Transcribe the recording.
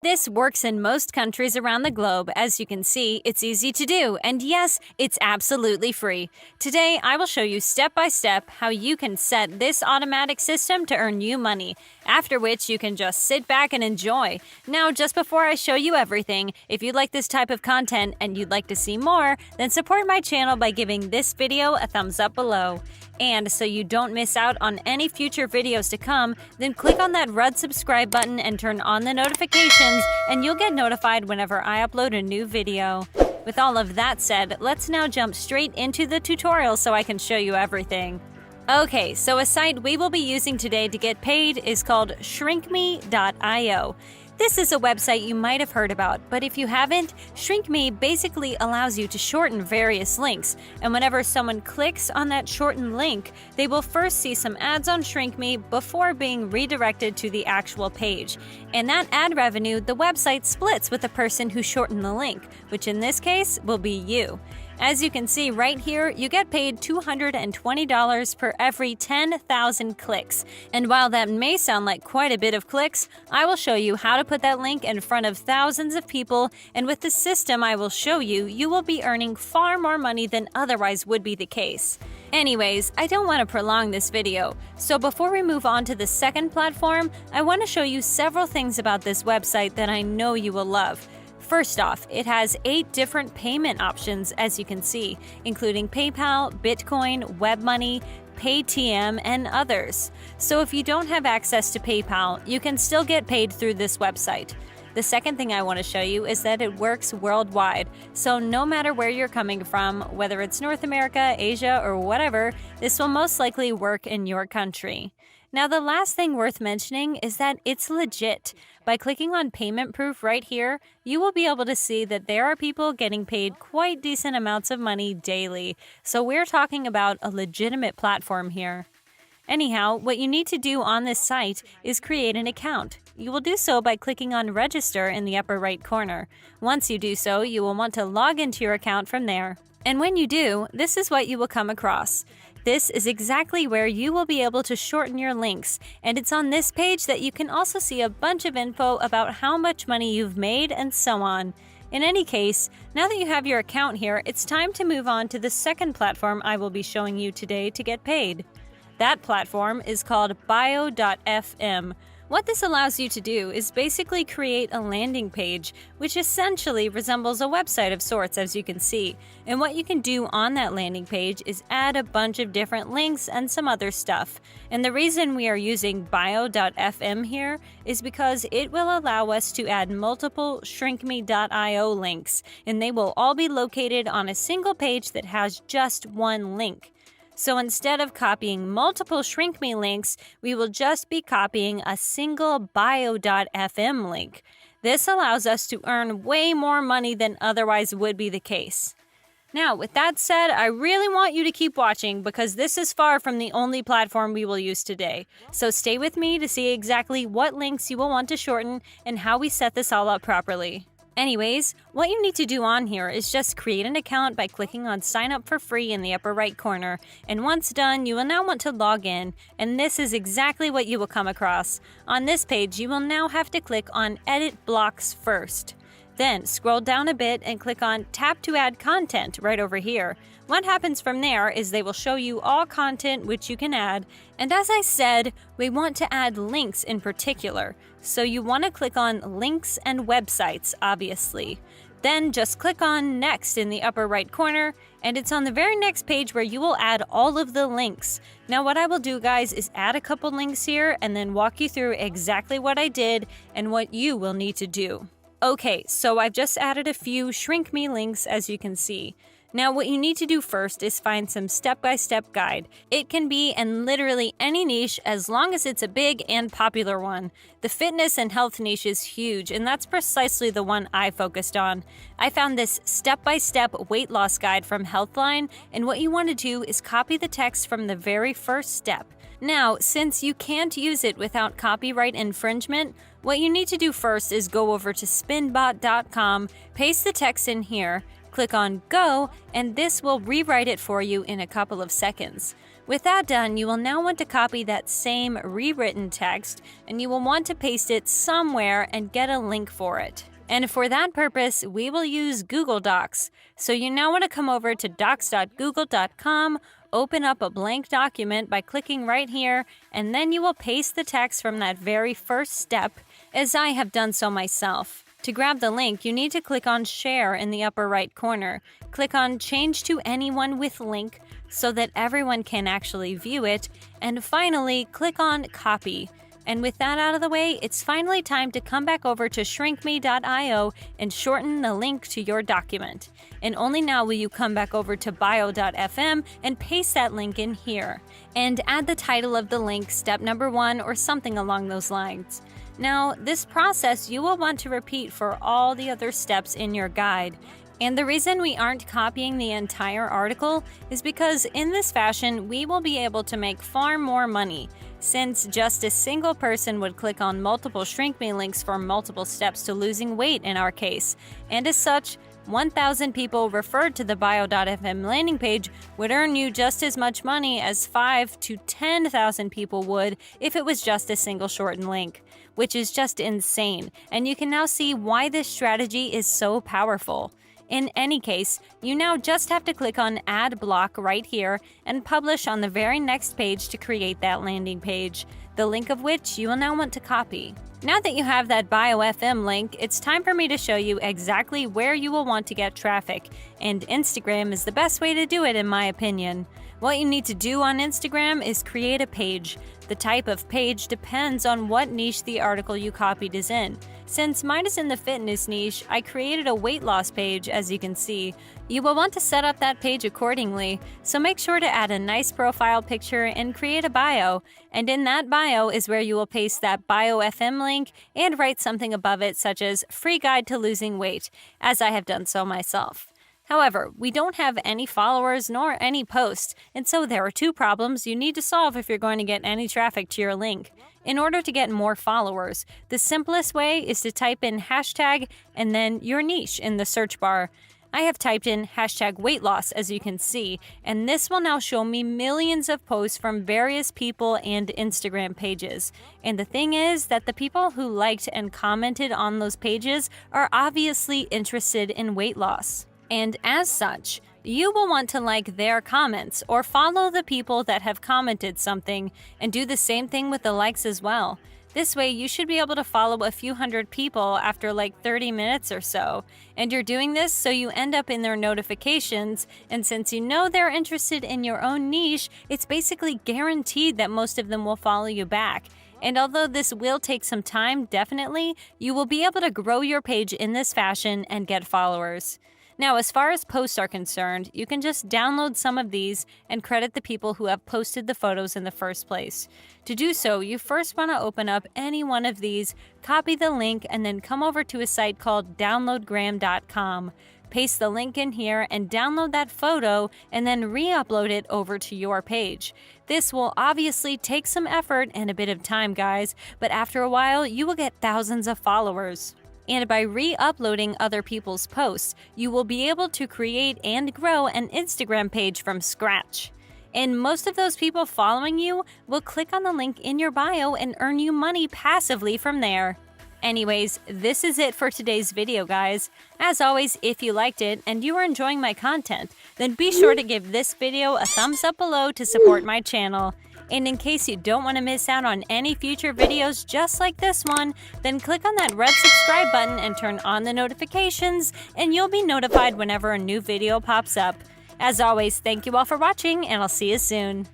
This works in most countries around the globe. As you can see, it's easy to do, and yes, it's absolutely free. Today, I will show you step by step how you can set this automatic system to earn you money, after which you can just sit back and enjoy. Now, just before I show you everything, if you like this type of content and you'd like to see more, then support my channel by giving this video a thumbs up below. And so you don't miss out on any future videos to come, then click on that red subscribe button and turn on the notifications, and you'll get notified whenever I upload a new video. With all of that said, let's now jump straight into the tutorial so I can show you everything. Okay, so a site we will be using today to get paid is called shrinkme.io. This is a website you might have heard about, but if you haven't, ShrinkMe basically allows you to shorten various links, and whenever someone clicks on that shortened link, they will first see some ads on ShrinkMe before being redirected to the actual page. And that ad revenue, the website splits with the person who shortened the link, which in this case will be you. As you can see right here, you get paid $220 per every 10,000 clicks. And while that may sound like quite a bit of clicks, I will show you how to put that link in front of thousands of people, and with the system I will show you, you will be earning far more money than otherwise would be the case. Anyways, I don't want to prolong this video, so before we move on to the second platform, I want to show you several things about this website that I know you will love. First off, it has 8 different payment options, as you can see, including PayPal, Bitcoin, WebMoney, Paytm, and others. So if you don't have access to PayPal, you can still get paid through this website. The second thing I want to show you is that it works worldwide, so no matter where you're coming from, whether it's North America, Asia, or whatever, this will most likely work in your country. Now, the last thing worth mentioning is that it's legit. By clicking on payment proof right here, you will be able to see that there are people getting paid quite decent amounts of money daily. So we're talking about a legitimate platform here. Anyhow, what you need to do on this site is create an account. You will do so by clicking on register in the upper right corner. Once you do so, you will want to log into your account from there. And when you do, this is what you will come across. This is exactly where you will be able to shorten your links, and it's on this page that you can also see a bunch of info about how much money you've made and so on. In any case, now that you have your account here, it's time to move on to the second platform I will be showing you today to get paid. That platform is called bio.fm. What this allows you to do is basically create a landing page, which essentially resembles a website of sorts, as you can see. And what you can do on that landing page is add a bunch of different links and some other stuff. And the reason we are using bio.fm here is because it will allow us to add multiple shrinkme.io links, and they will all be located on a single page that has just one link. So instead of copying multiple ShrinkMe links, we will just be copying a single bio.fm link. This allows us to earn way more money than otherwise would be the case. Now, with that said, I really want you to keep watching because this is far from the only platform we will use today. So stay with me to see exactly what links you will want to shorten and how we set this all up properly. Anyways, what you need to do on here is just create an account by clicking on sign up for free in the upper right corner, and once done, you will now want to log in, and this is exactly what you will come across. On this page, you will now have to click on edit blocks first. Then scroll down a bit and click on tap to add content right over here. What happens from there is they will show you all content which you can add, and as I said, we want to add links in particular. So you want to click on links and websites, obviously. Then just click on next in the upper right corner, and it's on the very next page where you will add all of the links. Now what I will do, guys, is add a couple links here and then walk you through exactly what I did and what you will need to do. Okay, so I've just added a few ShrinkMe links, as you can see. Now what you need to do first is find some step-by-step guide. It can be in literally any niche as long as it's a big and popular one. The fitness and health niche is huge, and that's precisely the one I focused on. I found this step-by-step weight loss guide from Healthline, and what you want to do is copy the text from the very first step. Now, since you can't use it without copyright infringement, what you need to do first is go over to spinbot.com, paste the text in here, click on Go, and this will rewrite it for you in a couple of seconds. With that done, you will now want to copy that same rewritten text, and you will want to paste it somewhere and get a link for it. And for that purpose, we will use Google Docs. So you now want to come over to docs.google.com, open up a blank document by clicking right here, and then you will paste the text from that very first step, as I have done so myself. To grab the link, you need to click on Share in the upper right corner. Click on Change to Anyone with Link so that everyone can actually view it, and finally, click on Copy. And with that out of the way, it's finally time to come back over to shrinkme.io and shorten the link to your document. And only now will you come back over to bio.fm and paste that link in here. And add the title of the link, step number 1, or something along those lines. Now, this process you will want to repeat for all the other steps in your guide. And the reason we aren't copying the entire article is because in this fashion, we will be able to make far more money, since just a single person would click on multiple Shrink Me links for multiple steps to losing weight in our case. And as such, 1,000 people referred to the bio.fm landing page would earn you just as much money as 5,000 to 10,000 people would if it was just a single shortened link, which is just insane. And you can now see why this strategy is so powerful. In any case, you now just have to click on Add Block right here and publish on the very next page to create that landing page, the link of which you will now want to copy. Now that you have that BioFM link, it's time for me to show you exactly where you will want to get traffic, and Instagram is the best way to do it in my opinion. What you need to do on Instagram is create a page. The type of page depends on what niche the article you copied is in. Since mine is in the fitness niche, I created a weight loss page, as you can see. You will want to set up that page accordingly, so make sure to add a nice profile picture and create a bio. And in that bio is where you will paste that BioFM link and write something above it such as "Free Guide to Losing Weight," as I have done so myself. However, we don't have any followers nor any posts, and so there are 2 problems you need to solve if you're going to get any traffic to your link. In order to get more followers, the simplest way is to type in hashtag and then your niche in the search bar. I have typed in hashtag weight loss, as you can see, and this will now show me millions of posts from various people and Instagram pages. And the thing is that the people who liked and commented on those pages are obviously interested in weight loss. And as such, you will want to like their comments or follow the people that have commented something, and do the same thing with the likes as well. This way, you should be able to follow a few hundred people after like 30 minutes or so. And you're doing this so you end up in their notifications, and since you know they're interested in your own niche, it's basically guaranteed that most of them will follow you back. And although this will take some time, definitely, you will be able to grow your page in this fashion and get followers. Now, as far as posts are concerned, you can just download some of these and credit the people who have posted the photos in the first place. To do so, you first want to open up any one of these, copy the link, and then come over to a site called downloadgram.com. Paste the link in here and download that photo, and then re-upload it over to your page. This will obviously take some effort and a bit of time, guys, but after a while, you will get thousands of followers. And by re-uploading other people's posts, you will be able to create and grow an Instagram page from scratch. And most of those people following you will click on the link in your bio and earn you money passively from there. Anyways, this is it for today's video, guys. As always, if you liked it and you are enjoying my content, then be sure to give this video a thumbs up below to support my channel. And in case you don't want to miss out on any future videos just like this one, then click on that red subscribe button and turn on the notifications, and you'll be notified whenever a new video pops up. As always, thank you all for watching, and I'll see you soon.